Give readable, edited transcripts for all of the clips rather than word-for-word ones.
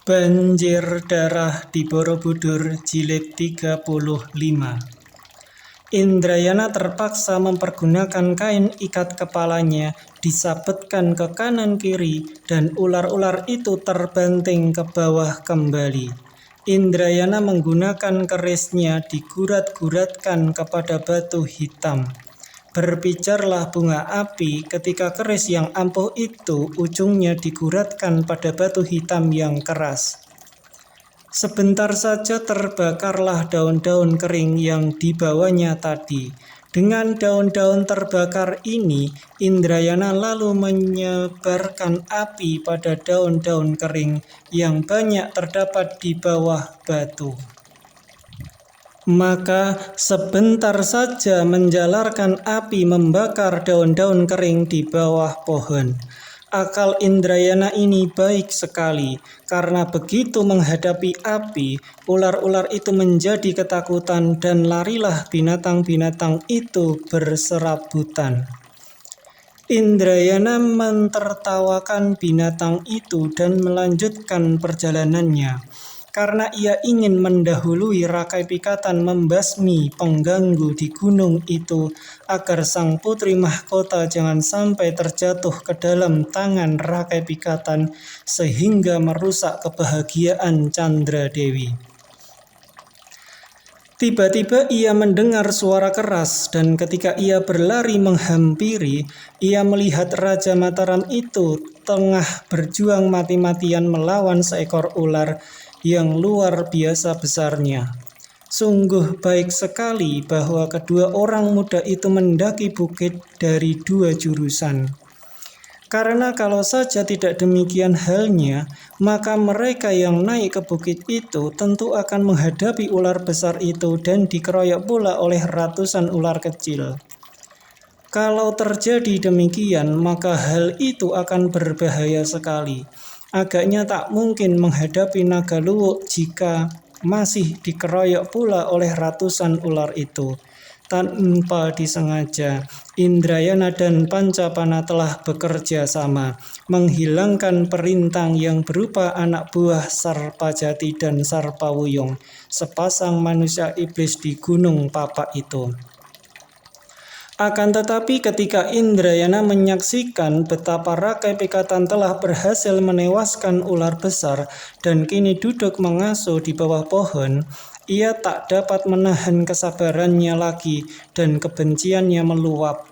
Banjir Darah di Borobudur Jilid 35. Indrayana terpaksa mempergunakan kain ikat kepalanya, disabetkan ke kanan kiri, dan ular-ular itu terbanting ke bawah kembali. Indrayana menggunakan kerisnya digurat-guratkan kepada batu hitam. Berpijarlah bunga api ketika keris yang ampuh itu ujungnya diguratkan pada batu hitam yang keras. Sebentar saja terbakarlah daun-daun kering yang dibawanya tadi. Dengan daun-daun terbakar ini, Indrayana lalu menyebarkan api pada daun-daun kering yang banyak terdapat di bawah batu. Maka sebentar saja menjalarkan api membakar daun-daun kering di bawah pohon. Akal Indrayana ini baik sekali, karena begitu menghadapi api, ular-ular itu menjadi ketakutan dan larilah binatang-binatang itu berserabutan. Indrayana mentertawakan binatang itu dan melanjutkan perjalanannya. Karena ia ingin mendahului Rakai Pikatan membasmi pengganggu di gunung itu, agar sang putri mahkota jangan sampai terjatuh ke dalam tangan Rakai Pikatan sehingga merusak kebahagiaan Candra Dewi. Tiba-tiba ia mendengar suara keras, dan ketika ia berlari menghampiri, ia melihat Raja Mataram itu tengah berjuang mati-matian melawan seekor ular yang luar biasa besarnya. Sungguh baik sekali bahwa kedua orang muda itu mendaki bukit dari dua jurusan. Karena kalau saja tidak demikian halnya, maka mereka yang naik ke bukit itu tentu akan menghadapi ular besar itu dan dikeroyok pula oleh ratusan ular kecil. Kalau terjadi demikian, maka hal itu akan berbahaya sekali. Agaknya tak mungkin menghadapi naga luwuk jika masih dikeroyok pula oleh ratusan ular itu. Tanpa disengaja, Indrayana dan Pancapana telah bekerja sama, menghilangkan perintang yang berupa anak buah Sarpajati dan Sarpawuyung, sepasang manusia iblis di Gunung Papak itu. Akan tetapi ketika Indrayana menyaksikan betapa Rakai Pikatan telah berhasil menewaskan ular besar dan kini duduk mengasuh di bawah pohon, ia tak dapat menahan kesabarannya lagi dan kebenciannya meluap.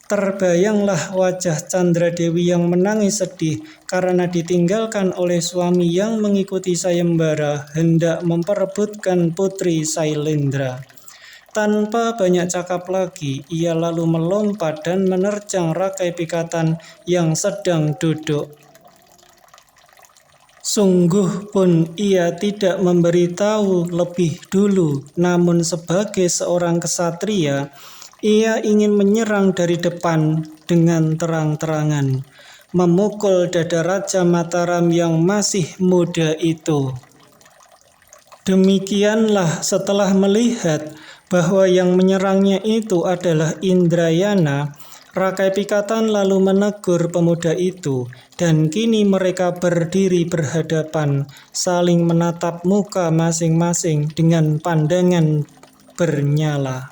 Terbayanglah wajah Candra Dewi yang menangis sedih karena ditinggalkan oleh suami yang mengikuti sayembara hendak memperebutkan putri Sailendra. Tanpa banyak cakap lagi, ia lalu melompat dan menerjang Rakai Pikatan yang sedang duduk. Sungguh pun ia tidak memberitahu lebih dulu, namun sebagai seorang kesatria, ia ingin menyerang dari depan dengan terang-terangan, memukul dada Raja Mataram yang masih muda itu. Demikianlah setelah melihat bahwa yang menyerangnya itu adalah Indrayana, Rakai Pikatan lalu menegur pemuda itu, dan kini mereka berdiri berhadapan, saling menatap muka masing-masing dengan pandangan bernyala.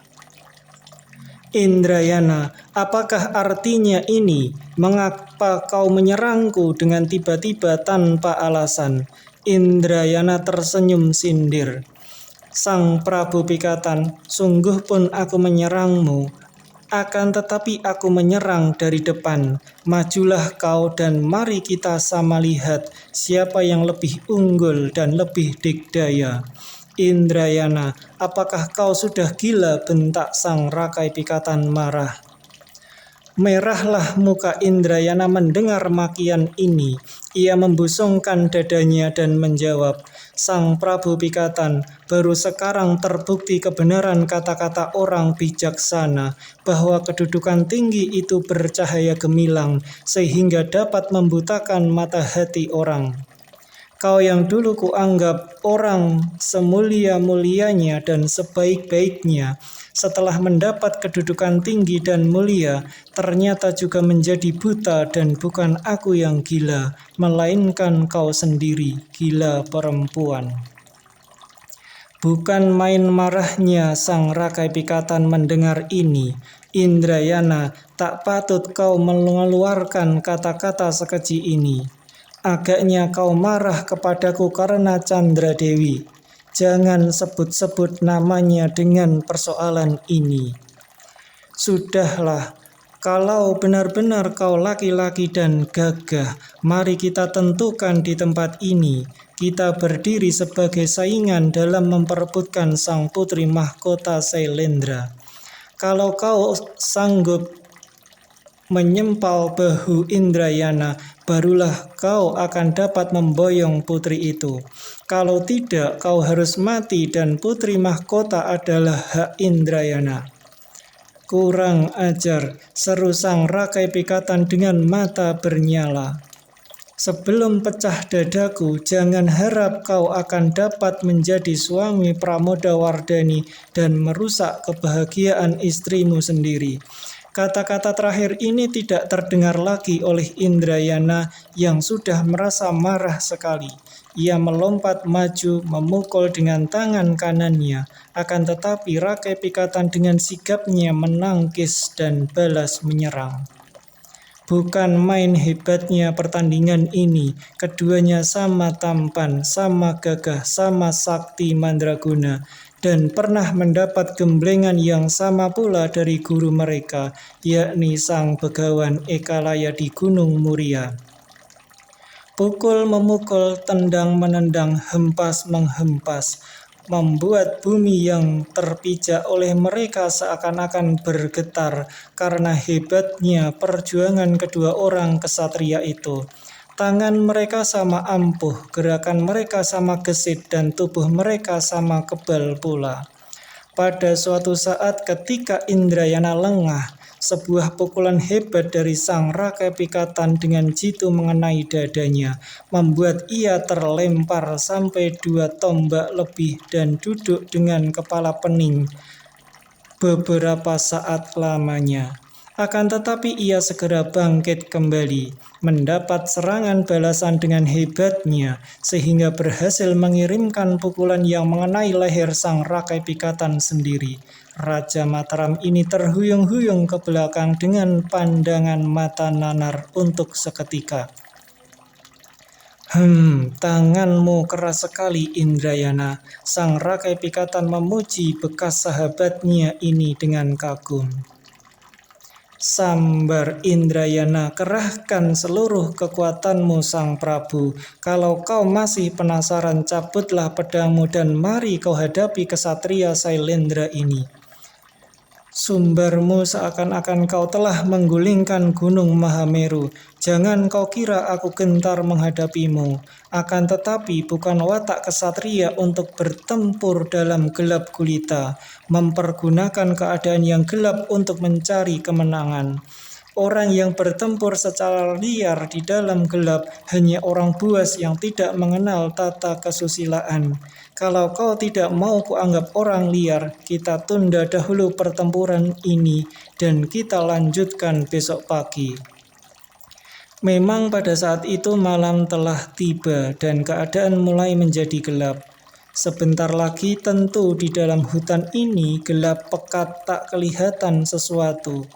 Indrayana, apakah artinya ini? Mengapa kau menyerangku dengan tiba-tiba tanpa alasan? Indrayana tersenyum sindir. Sang Prabu Pikatan, sungguh pun aku menyerangmu. Akan tetapi aku menyerang dari depan. Majulah kau dan mari kita sama lihat siapa yang lebih unggul dan lebih dikdaya. Indrayana, apakah kau sudah gila? Bentak sang Rakai Pikatan marah. Merahlah muka Indrayana mendengar makian ini. Ia membusungkan dadanya dan menjawab, Sang Prabu Pikatan, baru sekarang terbukti kebenaran kata-kata orang bijaksana, bahwa kedudukan tinggi itu bercahaya gemilang, sehingga dapat membutakan mata hati orang. Kau yang dulu kuanggap orang semulia-mulianya dan sebaik-baiknya, setelah mendapat kedudukan tinggi dan mulia, ternyata juga menjadi buta, dan bukan aku yang gila, melainkan kau sendiri, gila perempuan. Bukan main marahnya sang Rakai Pikatan mendengar ini. Indrayana, tak patut kau mengeluarkan kata-kata sekeji ini. Agaknya kau marah kepadaku karena Chandra Dewi. Jangan sebut-sebut namanya dengan persoalan ini. Sudahlah, kalau benar-benar kau laki-laki dan gagah, mari kita tentukan di tempat ini. Kita berdiri sebagai saingan dalam memperebutkan sang putri mahkota Sailendra. Kalau kau sanggup menyempal bahu Indrayana, barulah kau akan dapat memboyong putri itu. Kalau tidak, kau harus mati dan putri mahkota adalah hak Indrayana. Kurang ajar, seru sang Rakai Pikatan dengan mata bernyala. Sebelum pecah dadaku, jangan harap kau akan dapat menjadi suami Pramodawardhani dan merusak kebahagiaan istrimu sendiri. Kata-kata terakhir ini tidak terdengar lagi oleh Indrayana yang sudah merasa marah sekali. Ia melompat maju, memukul dengan tangan kanannya. Akan tetapi Rakai Pikatan dengan sigapnya menangkis dan balas menyerang. Bukan main hebatnya pertandingan ini. Keduanya sama tampan, sama gagah, sama sakti mandraguna, dan pernah mendapat gemblengan yang sama pula dari guru mereka, yakni sang Begawan Ekalaya di Gunung Muria. Pukul-memukul, tendang-menendang, hempas-menghempas, membuat bumi yang terpijak oleh mereka seakan-akan bergetar karena hebatnya perjuangan kedua orang kesatria itu. Tangan mereka sama ampuh, gerakan mereka sama gesit, dan tubuh mereka sama kebal pula. Pada suatu saat ketika Indrayana lengah, sebuah pukulan hebat dari sang Rakai Pikatan dengan jitu mengenai dadanya, membuat ia terlempar sampai 2 tombak lebih dan duduk dengan kepala pening beberapa saat lamanya. Akan tetapi ia segera bangkit kembali, mendapat serangan balasan dengan hebatnya, sehingga berhasil mengirimkan pukulan yang mengenai leher sang Rakai Pikatan sendiri. Raja Mataram ini terhuyung-huyung ke belakang dengan pandangan mata nanar untuk seketika. Tanganmu keras sekali, Indrayana. Sang Rakai Pikatan memuji bekas sahabatnya ini dengan kagum. Sambar Indrayana, kerahkan seluruh kekuatanmu Sang Prabu. Kalau kau masih penasaran, cabutlah pedangmu dan mari kau hadapi kesatria Sailendra ini. Sumbarmu seakan-akan kau telah menggulingkan gunung Mahameru. Jangan kau kira aku gentar menghadapimu. Akan tetapi bukan watak kesatria untuk bertempur dalam gelap gulita, mempergunakan keadaan yang gelap untuk mencari kemenangan. Orang yang bertempur secara liar di dalam gelap hanya orang buas yang tidak mengenal tata kesusilaan. Kalau kau tidak mau kuanggap orang liar, kita tunda dahulu pertempuran ini dan kita lanjutkan besok pagi. Memang pada saat itu malam telah tiba dan keadaan mulai menjadi gelap. Sebentar lagi tentu di dalam hutan ini gelap pekat, tak kelihatan sesuatu.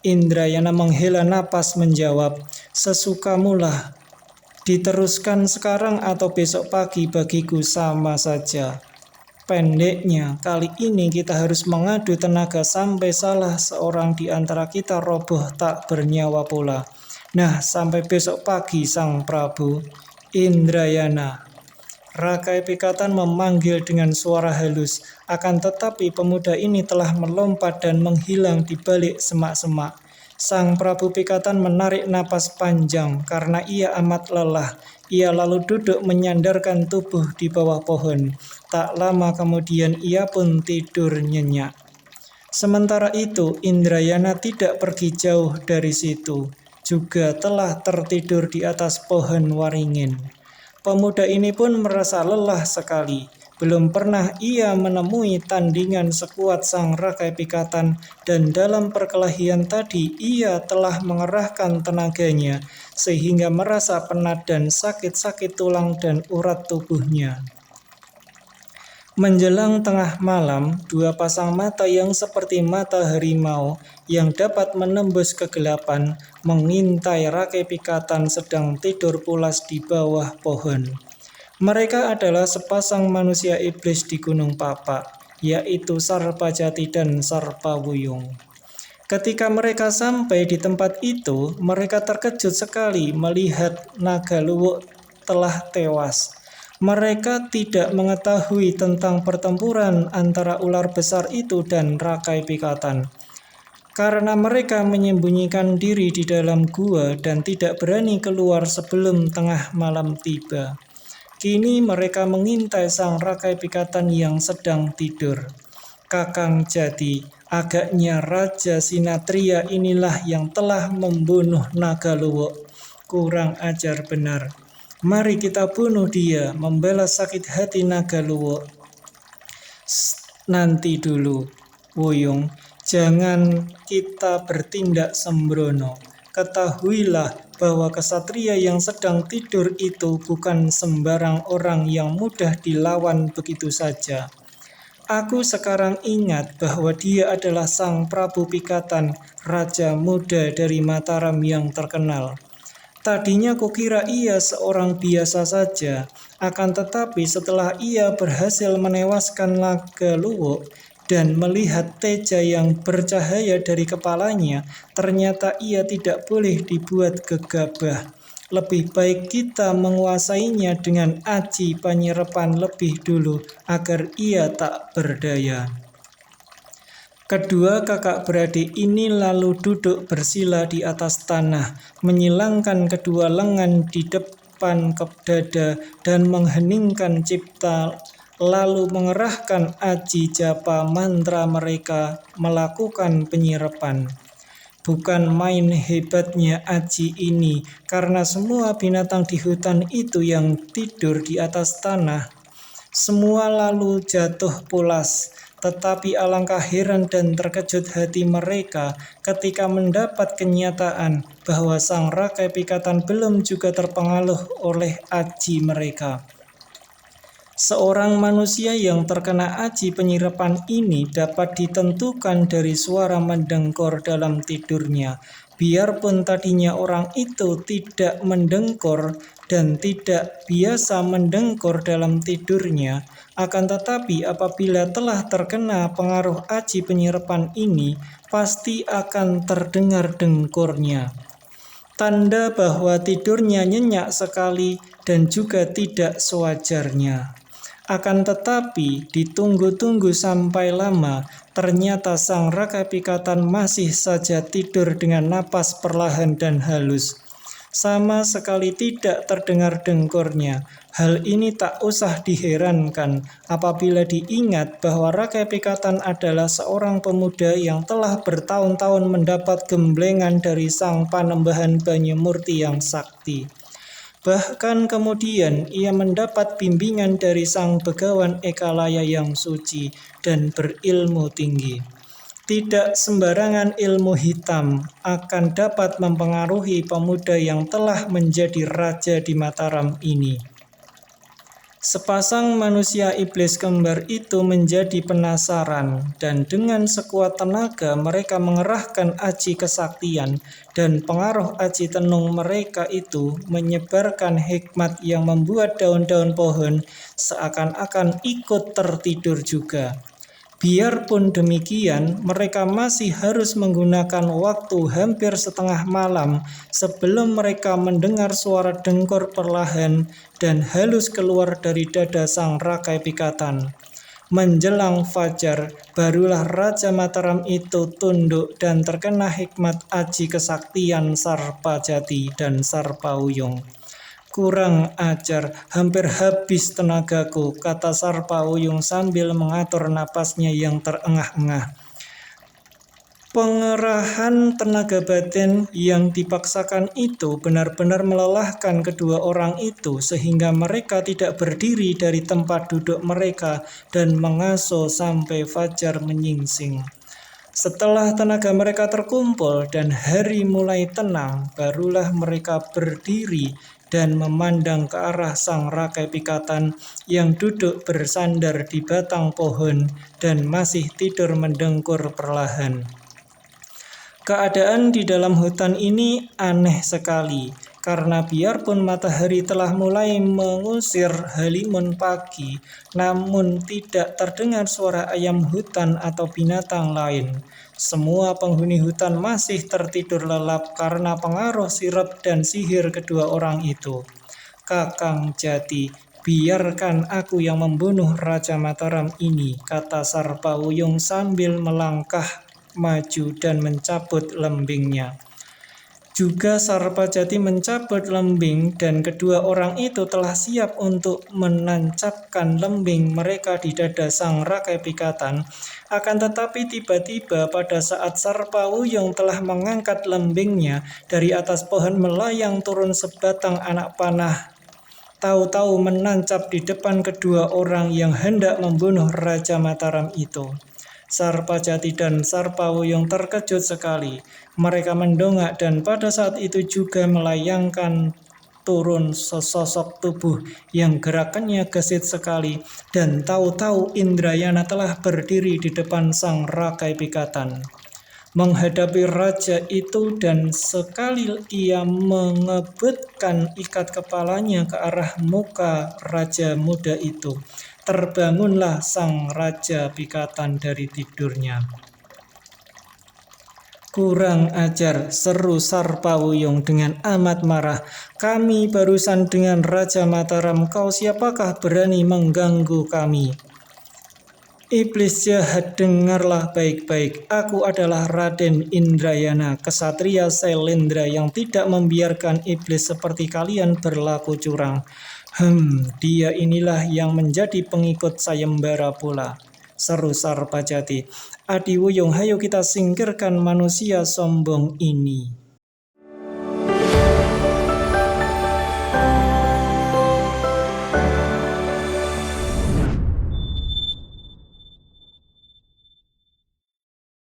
Indrayana menghela napas menjawab, "Sesukamulah. Diteruskan sekarang atau besok pagi bagiku sama saja." Pendeknya, kali ini kita harus mengadu tenaga sampai salah seorang di antara kita roboh tak bernyawa pula. Nah, sampai besok pagi, Sang Prabu. Indrayana. Rakai Pikatan memanggil dengan suara halus, akan tetapi pemuda ini telah melompat dan menghilang di balik semak-semak. Sang Prabu Pikatan menarik napas panjang karena ia amat lelah. Ia lalu duduk menyandarkan tubuh di bawah pohon. Tak lama kemudian ia pun tidur nyenyak. Sementara itu, Indrayana tidak pergi jauh dari situ, juga telah tertidur di atas pohon waringin. Pemuda ini pun merasa lelah sekali. Belum pernah ia menemui tandingan sekuat sang Rakai Pikatan, dan dalam perkelahian tadi ia telah mengerahkan tenaganya sehingga merasa penat dan sakit-sakit tulang dan urat tubuhnya. Menjelang tengah malam, dua pasang mata yang seperti mata harimau yang dapat menembus kegelapan mengintai Rakai Pikatan sedang tidur pulas di bawah pohon. Mereka adalah sepasang manusia iblis di Gunung Papak, yaitu Sarpajati dan Sarpawuyung. Ketika mereka sampai di tempat itu, mereka terkejut sekali melihat naga luwuk telah tewas. Mereka tidak mengetahui tentang pertempuran antara ular besar itu dan Rakai Pikatan. Karena mereka menyembunyikan diri di dalam gua dan tidak berani keluar sebelum tengah malam tiba. Kini mereka mengintai sang Rakai Pikatan yang sedang tidur. Kakang Jati, agaknya Raja Sinatria inilah yang telah membunuh naga luwuk. Kurang ajar benar. Mari kita bunuh dia, membalas sakit hati naga luwuk. Nanti dulu, Wuyung, jangan kita bertindak sembrono. Ketahuilah bahwa kesatria yang sedang tidur itu bukan sembarang orang yang mudah dilawan begitu saja. Aku sekarang ingat bahwa dia adalah Sang Prabu Pikatan, raja muda dari Mataram yang terkenal. Tadinya kukira ia seorang biasa saja, akan tetapi setelah ia berhasil menewaskan naga luwuk dan melihat teja yang bercahaya dari kepalanya, ternyata ia tidak boleh dibuat gegabah. Lebih baik kita menguasainya dengan aji penyerepan lebih dulu agar ia tak berdaya. Kedua kakak beradik ini lalu duduk bersila di atas tanah, menyilangkan kedua lengan di depan dada dan mengheningkan cipta, lalu mengerahkan aji japa mantra mereka melakukan penyerepan. Bukan main hebatnya aji ini, karena semua binatang di hutan itu yang tidur di atas tanah, semua lalu jatuh pulas. Tetapi alangkah heran dan terkejut hati mereka ketika mendapat kenyataan bahwa sang Rakai Pikatan belum juga terpengaruh oleh aji mereka. Seorang manusia yang terkena aji penyirapan ini dapat ditentukan dari suara mendengkor dalam tidurnya. Biarpun tadinya orang itu tidak mendengkor dan tidak biasa mendengkor dalam tidurnya, akan tetapi apabila telah terkena pengaruh aji penyirapan ini, pasti akan terdengar dengkornya. Tanda bahwa tidurnya nyenyak sekali dan juga tidak sewajarnya. Akan tetapi ditunggu-tunggu sampai lama, ternyata sang Rakai Pikatan masih saja tidur dengan napas perlahan dan halus. Sama sekali tidak terdengar dengkornya. Hal ini tak usah diherankan apabila diingat bahwa Rakai Pikatan adalah seorang pemuda yang telah bertahun-tahun mendapat gemblengan dari sang Panembahan Banyumurti yang sakti. Bahkan kemudian ia mendapat bimbingan dari sang Begawan Ekalaya yang suci dan berilmu tinggi. Tidak sembarangan ilmu hitam akan dapat mempengaruhi pemuda yang telah menjadi raja di Mataram ini. Sepasang manusia iblis kembar itu menjadi penasaran, dan dengan sekuat tenaga mereka mengerahkan aji kesaktian, dan pengaruh aji tenung mereka itu menyebarkan hikmat yang membuat daun-daun pohon seakan-akan ikut tertidur juga. Biarpun demikian, mereka masih harus menggunakan waktu hampir setengah malam sebelum mereka mendengar suara dengkor perlahan dan halus keluar dari dada sang Rakai Pikatan. Menjelang fajar, barulah Raja Mataram itu tunduk dan terkena hikmat aji kesaktian Sarpajati dan Sarpawuyung. Kurang ajar, hampir habis tenagaku, kata Sarpawuyung sambil mengatur napasnya yang terengah-engah. Pengerahan tenaga batin yang dipaksakan itu benar-benar melelahkan kedua orang itu sehingga mereka tidak berdiri dari tempat duduk mereka dan mengasuh sampai fajar menyingsing. Setelah tenaga mereka terkumpul dan hari mulai tenang, barulah mereka berdiri dan memandang ke arah sang rakai pikatan yang duduk bersandar di batang pohon dan masih tidur mendengkur perlahan. Keadaan di dalam hutan ini aneh sekali, karena biarpun matahari telah mulai mengusir halimun pagi, namun tidak terdengar suara ayam hutan atau binatang lain. Semua penghuni hutan masih tertidur lelap karena pengaruh sirap dan sihir kedua orang itu. "Kakang Jati, biarkan aku yang membunuh Raja Mataram ini," kata Sarpawuyung sambil melangkah maju dan mencabut lembingnya. Juga Sarpajati mencabut lembing dan kedua orang itu telah siap untuk menancapkan lembing mereka di dada sang rakai pikatan. Akan tetapi tiba-tiba pada saat Sarpawuyung telah mengangkat lembingnya dari atas pohon melayang turun sebatang anak panah, tahu-tahu menancap di depan kedua orang yang hendak membunuh Raja Mataram itu. Sarpajati dan Sarpawuyung terkejut sekali. Mereka mendongak dan pada saat itu juga melayangkan turun sesosok tubuh yang gerakannya gesit sekali, dan tahu-tahu Indrayana telah berdiri di depan sang rakai pikatan menghadapi raja itu, dan sekali ia mengebutkan ikat kepalanya ke arah muka raja muda itu, terbangunlah sang raja pikatan dari tidurnya. "Kurang ajar," seru Sarpawuyung dengan amat marah. "Kami barusan dengan Raja Mataram, kau siapakah berani mengganggu kami?" "Iblis jahat, dengarlah baik-baik. Aku adalah Raden Indrayana, kesatria Sailendra yang tidak membiarkan iblis seperti kalian berlaku curang." Dia inilah yang menjadi pengikut sayembara pula," seru Sarpajati. "Adiwuyung, hayo kita singkirkan manusia sombong ini."